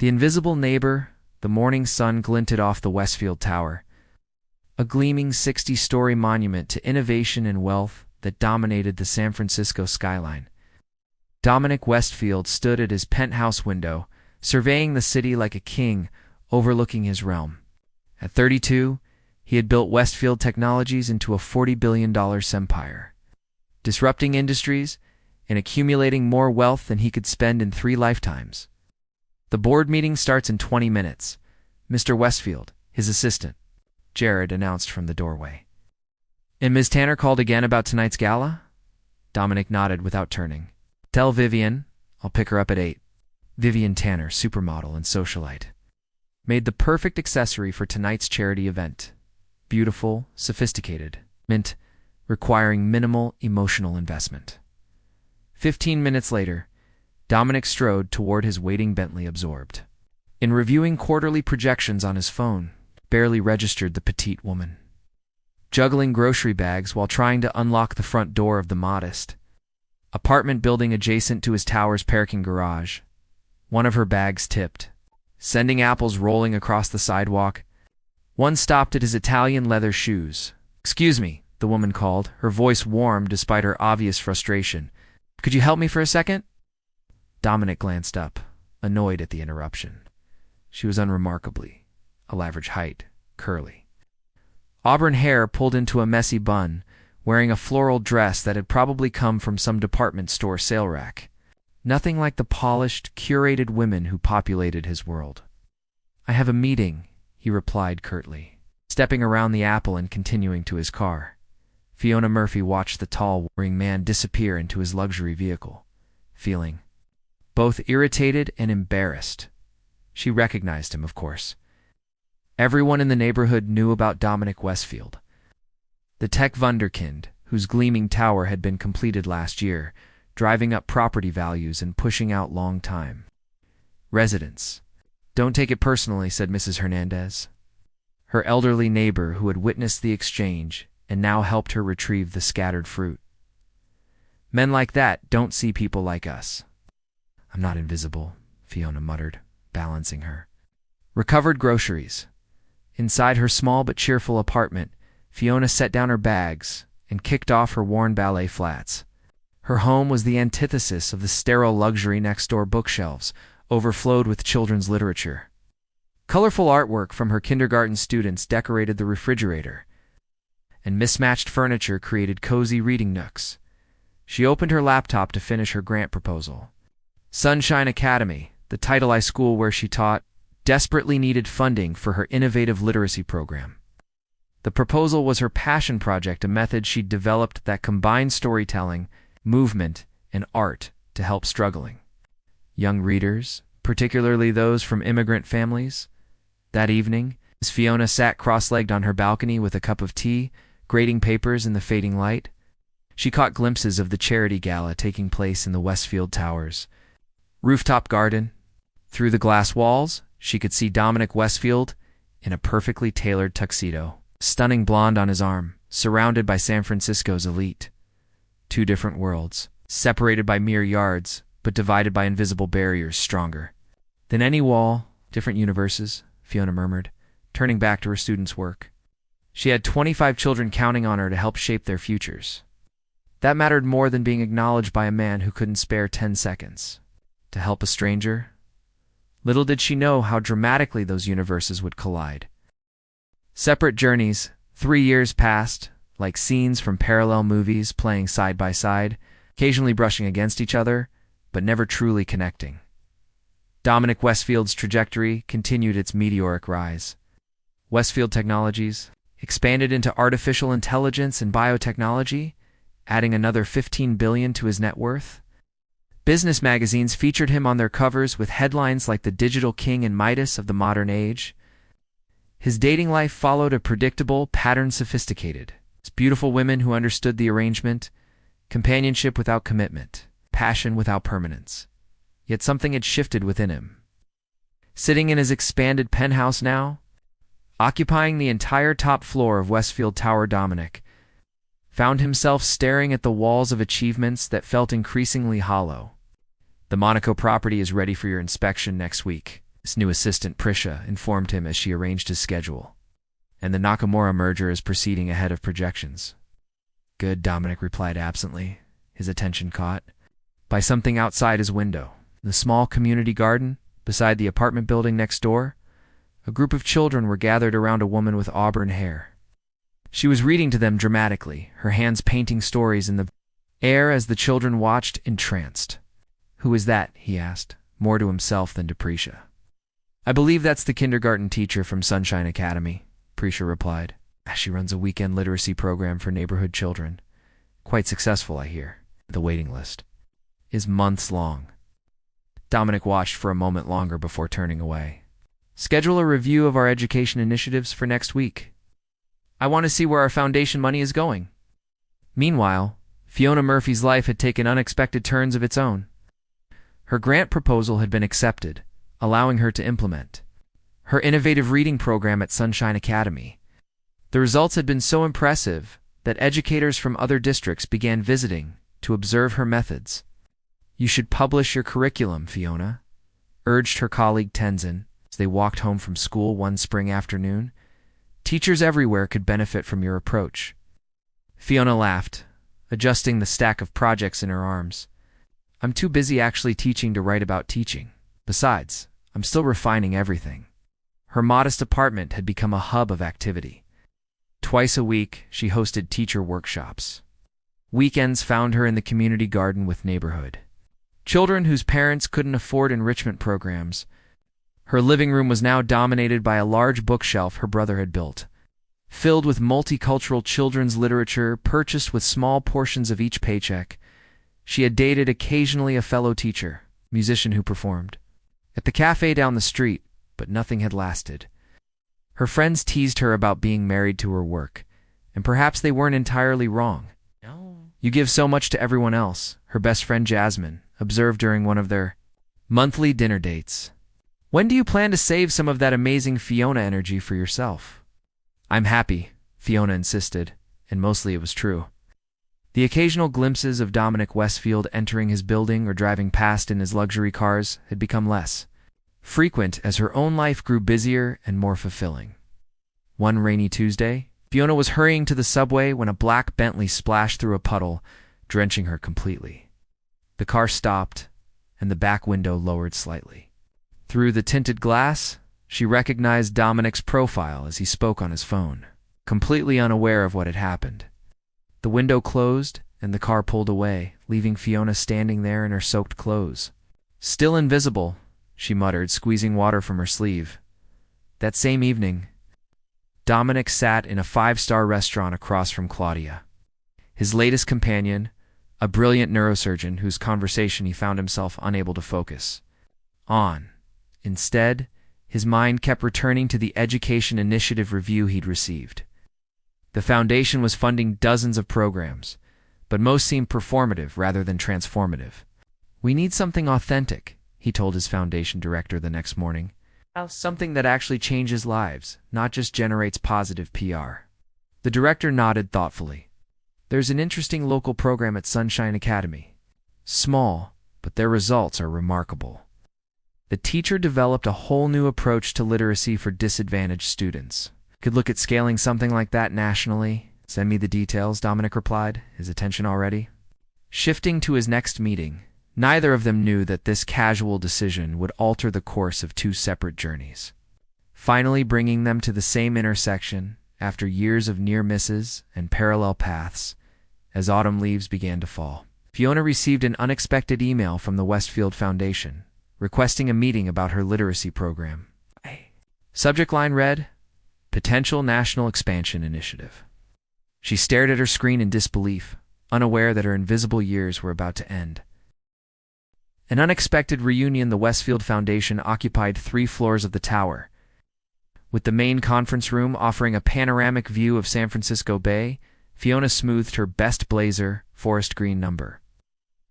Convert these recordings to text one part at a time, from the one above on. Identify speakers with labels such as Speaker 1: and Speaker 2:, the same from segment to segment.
Speaker 1: The invisible neighbor, the morning sun glinted off the Westfield Tower, a gleaming 60-story monument to innovation and wealth that dominated the San Francisco skyline. Dominic Westfield stood at his penthouse window, surveying the city like a king overlooking his realm. At 32, he had built Westfield Technologies into a $40 billion empire, disrupting industries and accumulating more wealth than he could spend in 3 lifetimes. The board meeting starts in 20 minutes. Mr. Westfield, his assistant, Jared announced from the doorway. And Ms. Tanner called again about tonight's gala? Dominic nodded without turning. Tell Vivian, I'll pick her up at 8. Vivian Tanner, supermodel and socialite. Made the perfect accessory for tonight's charity event. Beautiful, sophisticated, mint, requiring minimal emotional investment. 15 minutes later, Dominic strode toward his waiting Bentley absorbed. In reviewing quarterly projections on his phone, barely registered the petite woman. Juggling grocery bags while trying to unlock the front door of the modest apartment building adjacent to his tower's parking garage. One of her bags tipped, sending apples rolling across the sidewalk. One stopped at his Italian leather shoes. "Excuse me," the woman called, her voice warm despite her obvious frustration. "Could you help me for a second?" Dominic glanced up, annoyed at the interruption. She was unremarkably, of average height, curly. Auburn hair pulled into a messy bun, wearing a floral dress that had probably come from some department store sale rack. Nothing like the polished, curated women who populated his world. "I have a meeting," he replied curtly, stepping around the apple and continuing to his car. Fiona Murphy watched the tall, warring man disappear into his luxury vehicle, feeling both irritated and embarrassed. She recognized him, of course. Everyone in the neighborhood knew about Dominic Westfield, the tech wunderkind whose gleaming tower had been completed last year, driving up property values and pushing out long-time residents. "Don't take it personally," said Mrs. Hernandez, her elderly neighbor who had witnessed the exchange and now helped her retrieve the scattered fruit. "Men like that don't see people like us." "I'm not invisible," Fiona muttered, balancing her. Recovered groceries. Inside her small but cheerful apartment, Fiona set down her bags and kicked off her worn ballet flats. Her home was the antithesis of the sterile luxury next-door bookshelves, overflowed with children's literature. Colorful artwork from her kindergarten students decorated the refrigerator, and mismatched furniture created cozy reading nooks. She opened her laptop to finish her grant proposal. Sunshine Academy, the Title I school where she taught, desperately needed funding for her innovative literacy program. The proposal was her passion project, a method she'd developed that combined storytelling, movement, and art to help struggling young readers, particularly those from immigrant families. That evening, as Fiona sat cross-legged on her balcony with a cup of tea, grading papers in the fading light, she caught glimpses of the charity gala taking place in the Westfield Towers. Rooftop garden. Through the glass walls, she could see Dominic Westfield in a perfectly tailored tuxedo, stunning blonde on his arm, surrounded by San Francisco's elite. 2 different worlds, separated by mere yards, but divided by invisible barriers stronger than any wall. Different universes, Fiona murmured, turning back to her students' work. She had 25 children counting on her to help shape their futures. That mattered more than being acknowledged by a man who couldn't spare 10 seconds. To help a stranger? Little did she know how dramatically those universes would collide. Separate journeys, 3 years passed, like scenes from parallel movies playing side by side, occasionally brushing against each other, but never truly connecting. Dominic Westfield's trajectory continued its meteoric rise. Westfield Technologies expanded into artificial intelligence and biotechnology, adding another $15 billion to his net worth. Business magazines featured him on their covers with headlines like the digital king and Midas of the modern age. His dating life followed a predictable pattern, sophisticated. Beautiful women who understood the arrangement, companionship without commitment, passion without permanence. Yet something had shifted within him. Sitting in his expanded penthouse now, occupying the entire top floor of Westfield Tower, Dominic found himself staring at the walls of achievements that felt increasingly hollow. "The Monaco property is ready for your inspection next week," His new assistant Prisha informed him as she arranged his schedule. And the Nakamura merger is proceeding ahead of projections. Good, Dominic replied absently, his attention caught by something outside his window. In the small community garden, beside the apartment building next door, a group of children were gathered around a woman with auburn hair. She was reading to them dramatically, her hands painting stories in the air as the children watched, entranced. "Who is that?" he asked, more to himself than to Prisha. "I believe that's the kindergarten teacher from Sunshine Academy," Prisha replied. "She runs a weekend literacy program for neighborhood children. Quite successful, I hear. The waiting list is months long." Dominic watched for a moment longer before turning away. "Schedule a review of our education initiatives for next week. I want to see where our foundation money is going." Meanwhile, Fiona Murphy's life had taken unexpected turns of its own. Her grant proposal had been accepted, allowing her to implement her innovative reading program at Sunshine Academy. The results had been so impressive that educators from other districts began visiting to observe her methods. "You should publish your curriculum, Fiona," urged her colleague Tenzin as they walked home from school one spring afternoon. "Teachers everywhere could benefit from your approach." Fiona laughed, adjusting the stack of projects in her arms. "I'm too busy actually teaching to write about teaching. Besides, I'm still refining everything." Her modest apartment had become a hub of activity. Twice a week, she hosted teacher workshops. Weekends found her in the community garden with neighborhood children whose parents couldn't afford enrichment programs. Her living room was now dominated by a large bookshelf her brother had built, filled with multicultural children's literature purchased with small portions of each paycheck. She had dated occasionally a fellow teacher, musician who performed at the cafe down the street, but nothing had lasted. Her friends teased her about being married to her work, and perhaps they weren't entirely wrong. "You give so much to everyone else," her best friend Jasmine observed during one of their monthly dinner dates. "When do you plan to save some of that amazing Fiona energy for yourself?" "I'm happy," Fiona insisted, and mostly it was true. The occasional glimpses of Dominic Westfield entering his building or driving past in his luxury cars had become less frequent as her own life grew busier and more fulfilling. One rainy Tuesday, Fiona was hurrying to the subway when a black Bentley splashed through a puddle, drenching her completely. The car stopped, and the back window lowered slightly. Through the tinted glass, she recognized Dominic's profile as he spoke on his phone, completely unaware of what had happened. The window closed, and the car pulled away, leaving Fiona standing there in her soaked clothes. "Still invisible," she muttered, squeezing water from her sleeve. That same evening, Dominic sat in a five-star restaurant across from Claudia. His latest companion, a brilliant neurosurgeon whose conversation he found himself unable to focus on. Instead, his mind kept returning to the education initiative review he'd received. The foundation was funding dozens of programs, but most seemed performative rather than transformative. "We need something authentic," he told his foundation director the next morning. "Something that actually changes lives, not just generates positive PR." The director nodded thoughtfully. "There's an interesting local program at Sunshine Academy. Small, but their results are remarkable." The teacher developed a whole new approach to literacy for disadvantaged students. "Could look at scaling something like that nationally. Send me the details," Dominic replied, his attention already shifting to his next meeting. Neither of them knew that this casual decision would alter the course of two separate journeys, finally bringing them to the same intersection after years of near misses and parallel paths. As autumn leaves began to fall, Fiona received an unexpected email from the Westfield Foundation, requesting a meeting about her literacy program. Subject line read, "Potential National Expansion Initiative." She stared at her screen in disbelief, unaware that her invisible years were about to end. An unexpected reunion. The Westfield Foundation occupied 3 floors of the tower, with the main conference room offering a panoramic view of San Francisco Bay. Fiona smoothed her best blazer, forest green number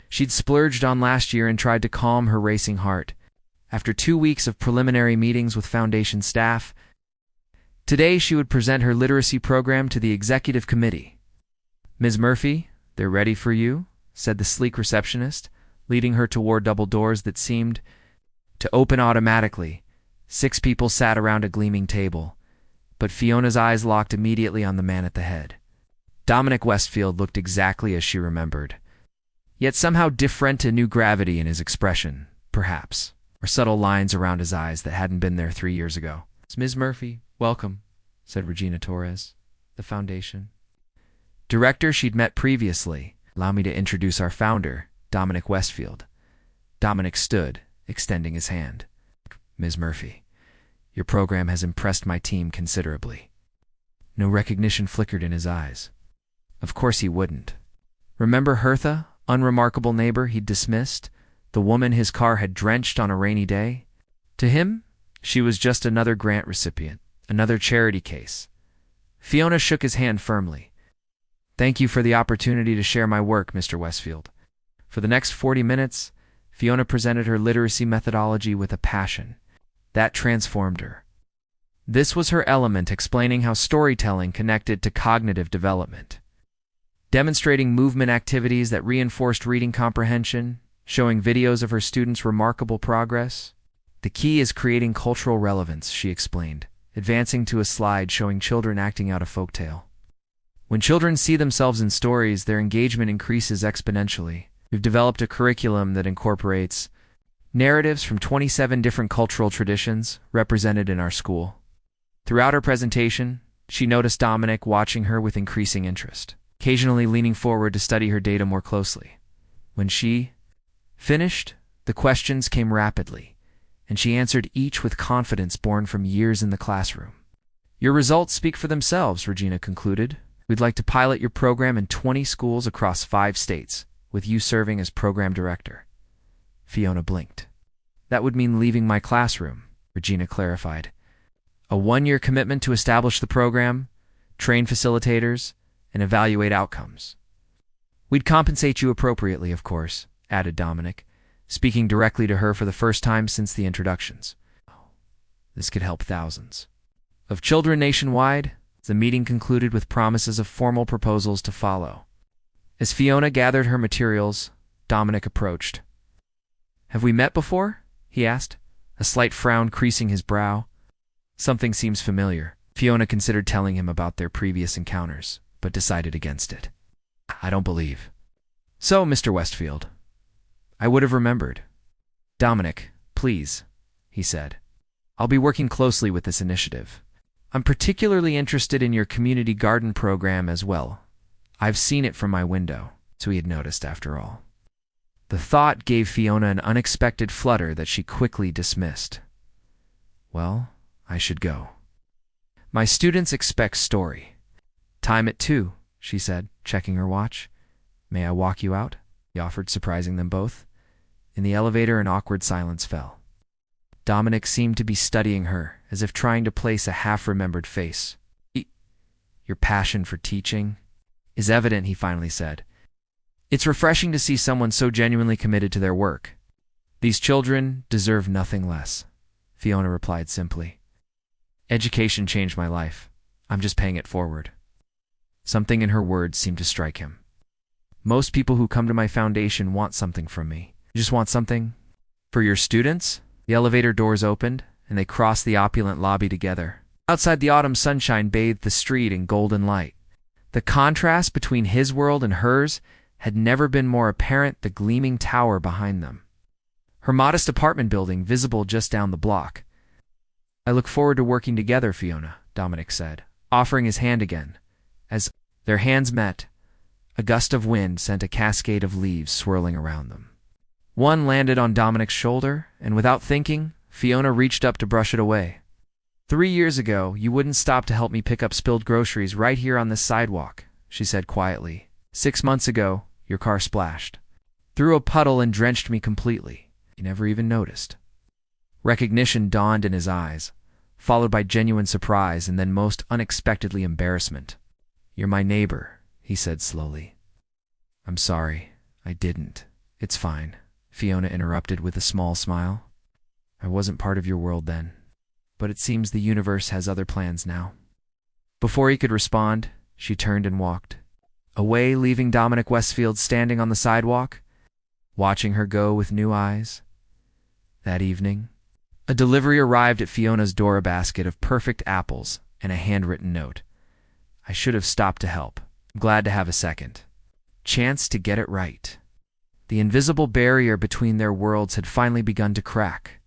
Speaker 1: she'd splurged on last year and tried to calm her racing heart. After 2 weeks of preliminary meetings with Foundation staff, today she would present her literacy program to the executive committee. "Ms. Murphy, they're ready for you," said the sleek receptionist, leading her toward double doors that seemed to open automatically 6 people sat around a gleaming table, but Fiona's eyes locked immediately on the man at the head. Dominic Westfield looked exactly as she remembered, yet somehow different, a new gravity in his expression, perhaps, or subtle lines around his eyes that hadn't been there 3 years ago. "Ms. Murphy, welcome," said Regina Torres, the foundation director she'd met previously. "Allow me to introduce our founder, Dominic Westfield." Dominic stood, extending his hand. "Ms. Murphy, your program has impressed my team considerably." No recognition flickered in his eyes. Of course he wouldn't. Remember Hertha, unremarkable neighbor he'd dismissed, the woman his car had drenched on a rainy day? To him, she was just another grant recipient, another charity case. Fiona shook his hand firmly. "Thank you for the opportunity to share my work, Mr. Westfield." For the next 40 minutes, Fiona presented her literacy methodology with a passion that transformed her. This was her element, explaining how storytelling connected to cognitive development, demonstrating movement activities that reinforced reading comprehension, showing videos of her students' remarkable progress. "The key is creating cultural relevance," she explained, advancing to a slide showing children acting out a folktale. "When children see themselves in stories, their engagement increases exponentially. We've developed a curriculum that incorporates narratives from 27 different cultural traditions represented in our school." Throughout her presentation, she noticed Dominic watching her with increasing interest, occasionally leaning forward to study her data more closely. When she finished, the questions came rapidly, and she answered each with confidence born from years in the classroom. "Your results speak for themselves," Regina concluded. "We'd like to pilot your program in 20 schools across 5 states, with you serving as program director." Fiona blinked. "That would mean leaving my classroom," Regina clarified. "A 1-year commitment to establish the program, train facilitators, and evaluate outcomes." "We'd compensate you appropriately, of course," added Dominic, speaking directly to her for the first time since the introductions. This could help thousands of children nationwide. The meeting concluded with promises of formal proposals to follow. As Fiona gathered her materials, Dominic approached. "Have we met before?" he asked, a slight frown creasing his brow. "Something seems familiar." Fiona considered telling him about their previous encounters, but decided against it. "I don't believe." "So, Mr. Westfield, I would have remembered." "Dominic, please," he said. "I'll be working closely with this initiative. I'm particularly interested in your community garden program as well. I've seen it from my window." So he had noticed after all. The thought gave Fiona an unexpected flutter that she quickly dismissed. "Well, I should go. My students expect story. Time at 2, she said, checking her watch. "May I walk you out?" he offered, surprising them both. In the elevator, an awkward silence fell. Dominic seemed to be studying her, as if trying to place a half-remembered face. "Your passion for teaching is evident," he finally said. "It's refreshing to see someone so genuinely committed to their work." "These children deserve nothing less," Fiona replied simply. "Education changed my life. I'm just paying it forward." Something in her words seemed to strike him. "Most people who come to my foundation want something from me. You just want something for your students?" The elevator doors opened, and they crossed the opulent lobby together. Outside, the autumn sunshine bathed the street in golden light. The contrast between his world and hers had never been more apparent, the gleaming tower behind them, her modest apartment building visible just down the block. "I look forward to working together, Fiona," Dominic said, offering his hand again. As their hands met, a gust of wind sent a cascade of leaves swirling around them. One landed on Dominic's shoulder, and without thinking, Fiona reached up to brush it away. 3 years ago, you wouldn't stop to help me pick up spilled groceries right here on this sidewalk," she said quietly. 6 months ago, your car splashed through a puddle and drenched me completely. You never even noticed." Recognition dawned in his eyes, followed by genuine surprise and then most unexpectedly embarrassment. "You're my neighbor," he said slowly. "I'm sorry, I didn't." "It's fine," Fiona interrupted with a small smile. "I wasn't part of your world then, but it seems the universe has other plans now." Before he could respond, she turned and walked away, leaving Dominic Westfield standing on the sidewalk, watching her go with new eyes. That evening, A delivery arrived at Fiona's door, a basket of perfect apples and a handwritten note. I should have stopped to help. I'm glad to have a second chance to get it right. The invisible barrier between their worlds had finally begun to crack.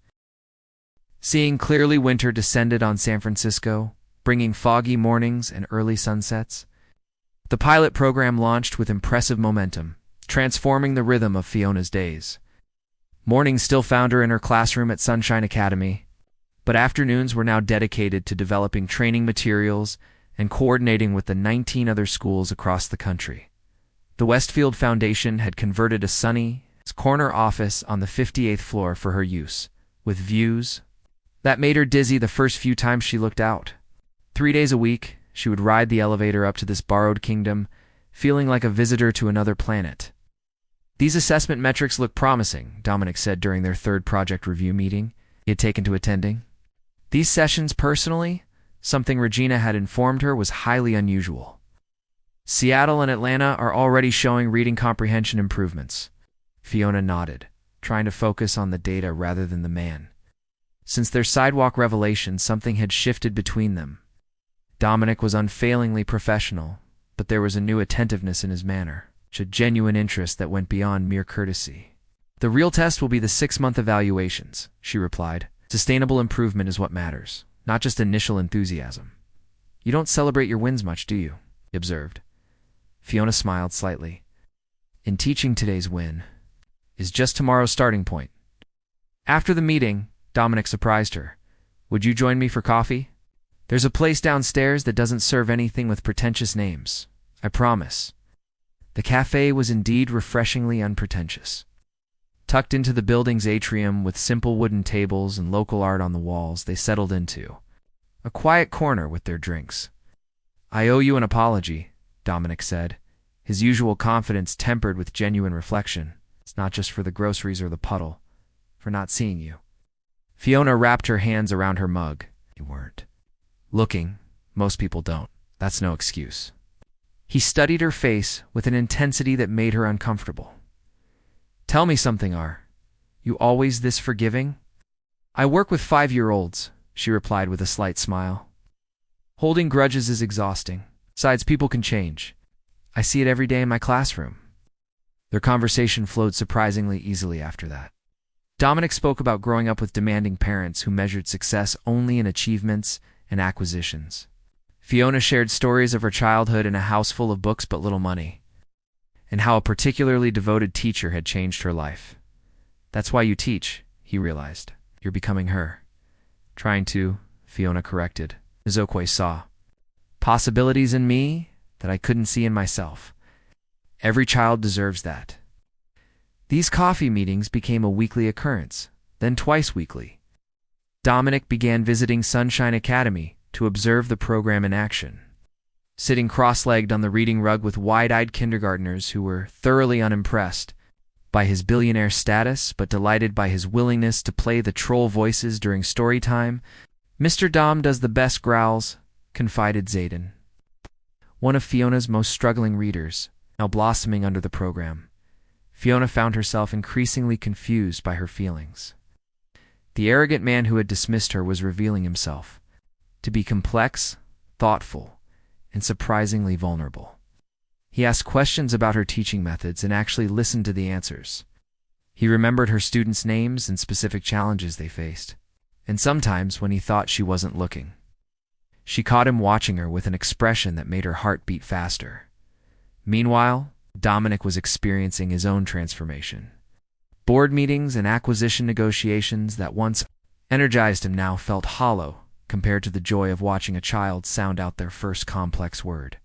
Speaker 1: Seeing clearly, winter descended on San Francisco, bringing foggy mornings and early sunsets. The pilot program launched with impressive momentum, transforming the rhythm of Fiona's days. Mornings still found her in her classroom at Sunshine Academy, but afternoons were now dedicated to developing training materials and coordinating with the 19 other schools across the country. The Westfield Foundation had converted a sunny corner office on the 58th floor for her use, with views that made her dizzy the first few times she looked out. 3 days a week, she would ride the elevator up to this borrowed kingdom, feeling like a visitor to another planet. These assessment metrics look promising, Dominic said during their third project review meeting he had taken to attending. These sessions, personally, something Regina had informed her, was highly unusual. Seattle and Atlanta are already showing reading comprehension improvements. Fiona nodded, trying to focus on the data rather than the man. Since their sidewalk revelation, something had shifted between them. Dominic was unfailingly professional, but there was a new attentiveness in his manner, a genuine interest that went beyond mere courtesy. The real test will be the 6-month evaluations, she replied. Sustainable improvement is what matters, not just initial enthusiasm. You don't celebrate your wins much, do you? He observed. Fiona smiled slightly. In teaching, today's win is just tomorrow's starting point. After the meeting, Dominic surprised her. Would you join me for coffee? There's a place downstairs that doesn't serve anything with pretentious names. I promise. The cafe was indeed refreshingly unpretentious. Tucked into the building's atrium with simple wooden tables and local art on the walls, they settled into a quiet corner with their drinks. I owe you an apology, Dominic said, his usual confidence tempered with genuine reflection. It's not just for the groceries or the puddle, for not seeing you. Fiona wrapped her hands around her mug. You weren't looking. Most people don't. That's no excuse. He studied her face with an intensity that made her uncomfortable. Tell me something, Are you always this forgiving? I work with 5-year-olds, she replied with a slight smile. Holding grudges is exhausting. Besides, people can change. I see it every day in my classroom. Their conversation flowed surprisingly easily after that. Dominic spoke about growing up with demanding parents who measured success only in achievements and acquisitions. Fiona shared stories of her childhood in a house full of books but little money, and how a particularly devoted teacher had changed her life. That's why you teach, he realized. You're becoming her. Trying to, Fiona corrected. Izokwe saw possibilities in me that I couldn't see in myself. Every child deserves that. These coffee meetings became a weekly occurrence, then twice weekly. Dominic began visiting Sunshine Academy to observe the program in action. Sitting cross-legged on the reading rug with wide-eyed kindergartners who were thoroughly unimpressed by his billionaire status but delighted by his willingness to play the troll voices during story time, Mr. Dom does the best growls, confided Zayden, one of Fiona's most struggling readers, now blossoming under the program. Fiona found herself increasingly confused by her feelings. The arrogant man who had dismissed her was revealing himself to be complex, thoughtful, and surprisingly vulnerable. He asked questions about her teaching methods and actually listened to the answers. He remembered her students' names and specific challenges they faced, and sometimes when he thought she wasn't looking. She caught him watching her with an expression that made her heart beat faster. Meanwhile, Dominic was experiencing his own transformation. Board meetings and acquisition negotiations that once energized him now felt hollow compared to the joy of watching a child sound out their first complex word.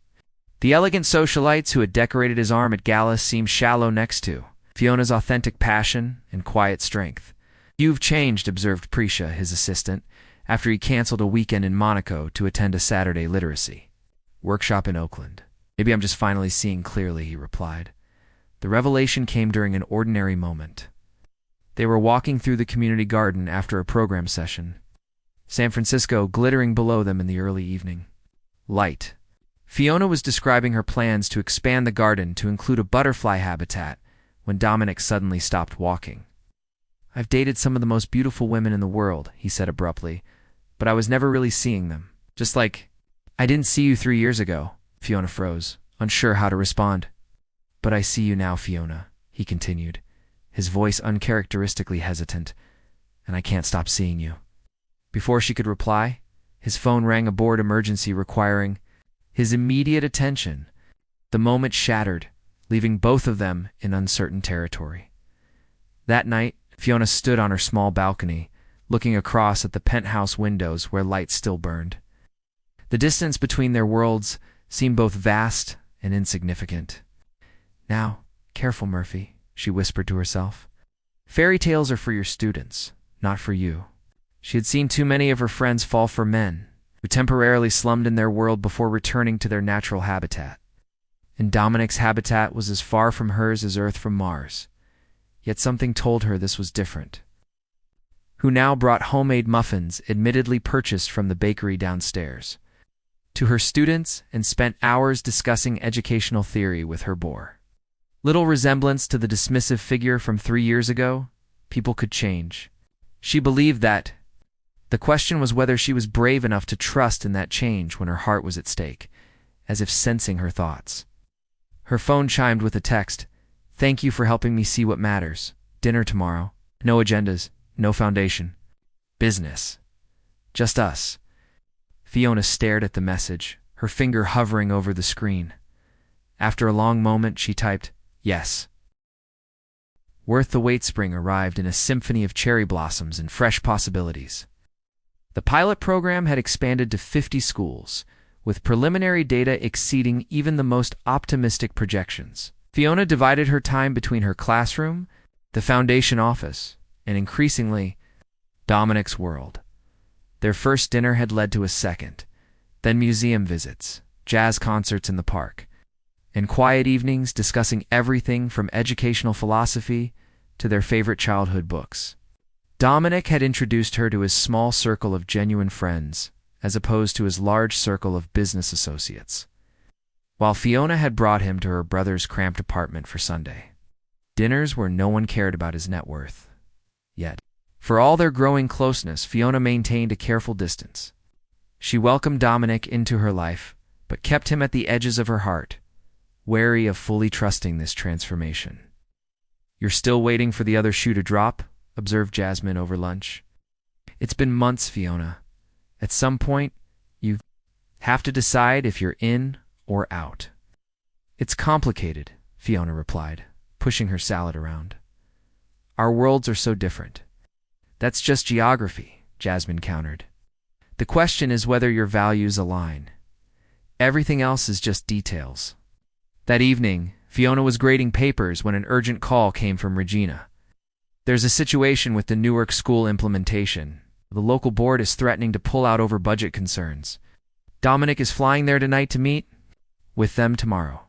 Speaker 1: The elegant socialites who had decorated his arm at galas seemed shallow next to Fiona's authentic passion and quiet strength. You've changed, observed Prisha, his assistant, after he canceled a weekend in Monaco to attend a Saturday literacy workshop in Oakland. Maybe I'm just finally seeing clearly, he replied. The revelation came during an ordinary moment. They were walking through the community garden after a program session, San Francisco glittering below them in the early evening light. Fiona was describing her plans to expand the garden to include a butterfly habitat when Dominic suddenly stopped walking. I've dated some of the most beautiful women in the world, he said abruptly, but I was never really seeing them. Just like, I didn't see you 3 years ago. Fiona froze, unsure how to respond. But I see you now, Fiona, he continued, his voice uncharacteristically hesitant, and I can't stop seeing you. Before she could reply, his phone rang a board emergency requiring his immediate attention. The moment shattered, leaving both of them in uncertain territory. That night, Fiona stood on her small balcony, looking across at the penthouse windows where lights still burned. The distance between their worlds seemed both vast and insignificant. Now, careful, Murphy, she whispered to herself. Fairy tales are for your students, not for you. She had seen too many of her friends fall for men, who temporarily slummed in their world before returning to their natural habitat. And Dominic's habitat was as far from hers as Earth from Mars. Yet something told her this was different. Who now brought homemade muffins, admittedly purchased from the bakery downstairs, to her students and spent hours discussing educational theory with her bore. Little resemblance to the dismissive figure from 3 years ago, people could change. She believed that. The question was whether she was brave enough to trust in that change when her heart was at stake, as if sensing her thoughts. Her phone chimed with a text. Thank you for helping me see what matters. Dinner tomorrow. No agendas. No foundation. Business. Just us. Fiona stared at the message, her finger hovering over the screen. After a long moment, she typed, yes. Worth the wait. Spring arrived in a symphony of cherry blossoms and fresh possibilities. The pilot program had expanded to 50 schools, with preliminary data exceeding even the most optimistic projections. Fiona divided her time between her classroom, the foundation office, and increasingly, Dominic's world. Their first dinner had led to a second, then museum visits, jazz concerts in the park, and quiet evenings discussing everything from educational philosophy to their favorite childhood books. Dominic had introduced her to his small circle of genuine friends, as opposed to his large circle of business associates, while Fiona had brought him to her brother's cramped apartment for Sunday. Dinners where no one cared about his net worth. Yet, for all their growing closeness, Fiona maintained a careful distance. She welcomed Dominic into her life, but kept him at the edges of her heart, wary of fully trusting this transformation. You're still waiting for the other shoe to drop? Observed Jasmine over lunch. It's been months, Fiona. At some point, you have to decide if you're in or out. It's complicated, Fiona replied, pushing her salad around. Our worlds are so different. That's just geography, Jasmine countered. The question is whether your values align. Everything else is just details. That evening, Fiona was grading papers when an urgent call came from Regina. There's a situation with the Newark school implementation. The local board is threatening to pull out over budget concerns. Dominic is flying there tonight to meet with them tomorrow.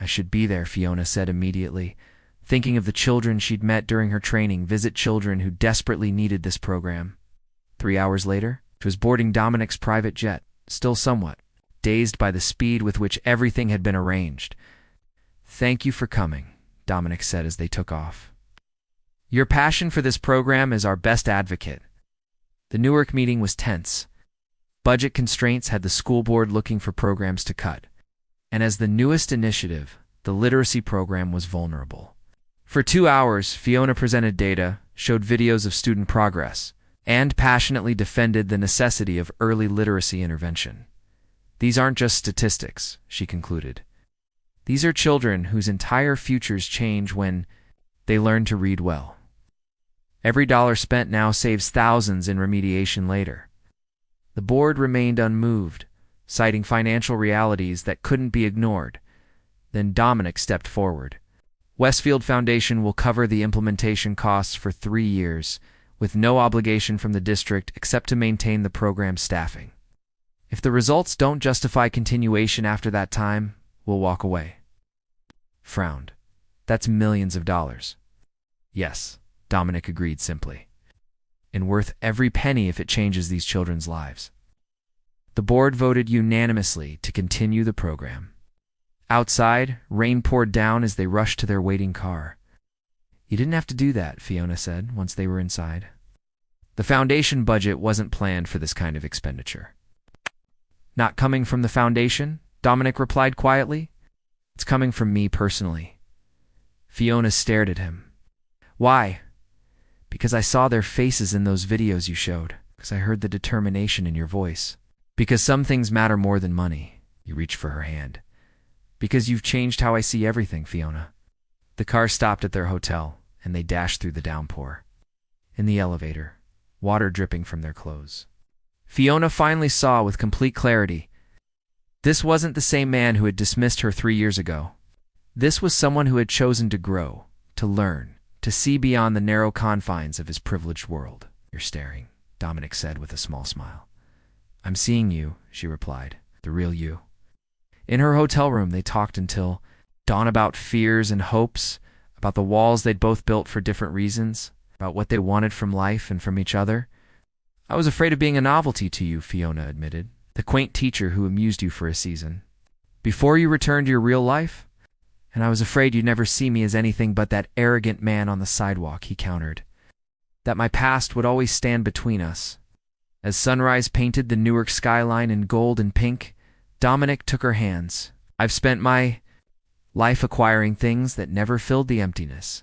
Speaker 1: I should be there, Fiona said immediately, thinking of the children she'd met during her training, visit children who desperately needed this program. 3 hours later, she was boarding Dominic's private jet, still somewhat dazed by the speed with which everything had been arranged. Thank you for coming, Dominic said as they took off. Your passion for this program is our best advocate. The Newark meeting was tense. Budget constraints had the school board looking for programs to cut. And as the newest initiative, the literacy program was vulnerable. For 2 hours, Fiona presented data, showed videos of student progress, and passionately defended the necessity of early literacy intervention. These aren't just statistics, she concluded. These are children whose entire futures change when they learn to read well. Every dollar spent now saves thousands in remediation later. The board remained unmoved, citing financial realities that couldn't be ignored. Then Dominic stepped forward. Westfield Foundation will cover the implementation costs for 3 years, with no obligation from the district except to maintain the program's staffing. If the results don't justify continuation after that time, we'll walk away. Frowned. That's millions of dollars. Yes, Dominic agreed simply. And worth every penny if it changes these children's lives. The board voted unanimously to continue the program. Outside, rain poured down as they rushed to their waiting car. You didn't have to do that, Fiona said once they were inside. The Foundation budget wasn't planned for this kind of expenditure. Not coming from the Foundation, Dominic replied quietly. It's coming from me personally. Fiona stared at him. Why? Because I saw their faces in those videos you showed. Because I heard the determination in your voice. Because some things matter more than money. You reached for her hand. Because you've changed how I see everything, Fiona. The car stopped at their hotel, and they dashed through the downpour. In the elevator, water dripping from their clothes. Fiona finally saw with complete clarity. This wasn't the same man who had dismissed her 3 years ago. This was someone who had chosen to grow, to learn, to see beyond the narrow confines of his privileged world. You're staring, Dominic said with a small smile. I'm seeing you, she replied, the real you. In her hotel room, they talked until dawn about fears and hopes, about the walls they'd both built for different reasons, about what they wanted from life and from each other. I was afraid of being a novelty to you, Fiona admitted, the quaint teacher who amused you for a season. Before you returned to your real life? And I was afraid you'd never see me as anything but that arrogant man on the sidewalk, he countered. That my past would always stand between us. As sunrise painted the Newark skyline in gold and pink, Dominic took her hands. I've spent my life acquiring things that never filled the emptiness.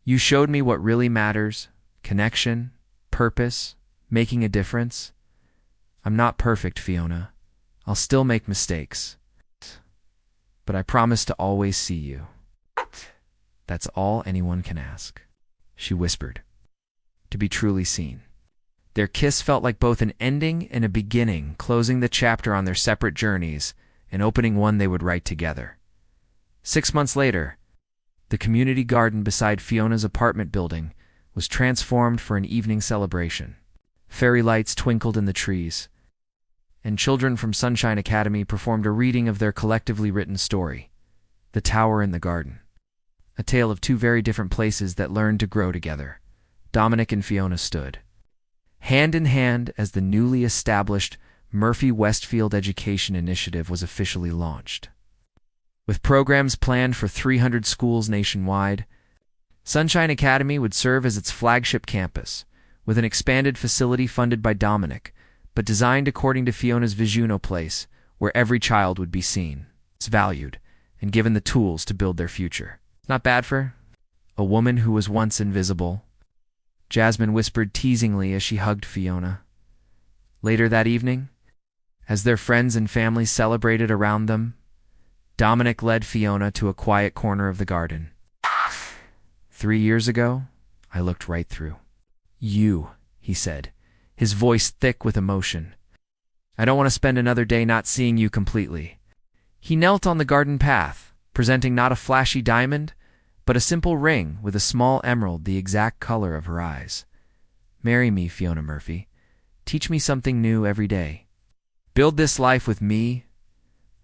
Speaker 1: You showed me what really matters, connection, purpose, making a difference. I'm not perfect, Fiona. I'll still make mistakes. But I promise to always see you. That's all anyone can ask, she whispered. To be truly seen. Their kiss felt like both an ending and a beginning, closing the chapter on their separate journeys and opening one they would write together. 6 months later, the community garden beside Fiona's apartment building was transformed for an evening celebration. Fairy lights twinkled in the trees, and children from Sunshine Academy performed a reading of their collectively written story, The Tower in the Garden. A tale of two very different places that learned to grow together. Dominic and Fiona stood hand in hand as the newly established Murphy Westfield Education Initiative was officially launched. With programs planned for 300 schools nationwide, Sunshine Academy would serve as its flagship campus, with an expanded facility funded by Dominic, but designed according to Fiona's vision place, where every child would be seen, valued, and given the tools to build their future. Not bad for a woman who was once invisible, Jasmine whispered teasingly as she hugged Fiona. Later that evening, as their friends and family celebrated around them, Dominic led Fiona to a quiet corner of the garden. 3 years ago, I looked right through you, he said, his voice thick with emotion. I don't want to spend another day not seeing you completely. He knelt on the garden path, presenting not a flashy diamond, but a simple ring with a small emerald the exact color of her eyes. Marry me, Fiona Murphy. Teach me something new every day. Build this life with me,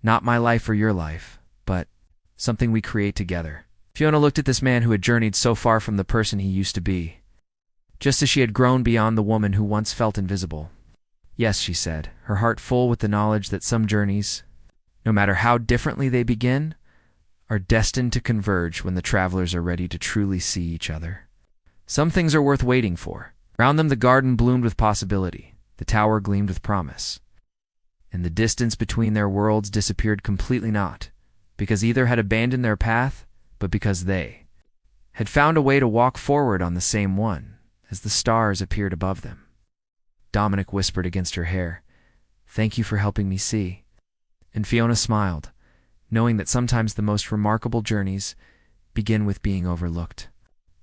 Speaker 1: not my life or your life, but something we create together. Fiona looked at this man who had journeyed so far from the person he used to be, just as she had grown beyond the woman who once felt invisible. Yes, she said, her heart full with the knowledge that some journeys, no matter how differently they begin, are destined to converge when the travelers are ready to truly see each other. Some things are worth waiting for. Around them the garden bloomed with possibility, the tower gleamed with promise, and the distance between their worlds disappeared completely, not because either had abandoned their path, but because they had found a way to walk forward on the same one as the stars appeared above them. Dominic whispered against her hair, "Thank you for helping me see." And Fiona smiled, knowing that sometimes the most remarkable journeys begin with being overlooked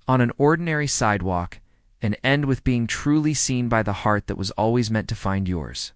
Speaker 1: on an ordinary sidewalk and end with being truly seen by the heart that was always meant to find yours.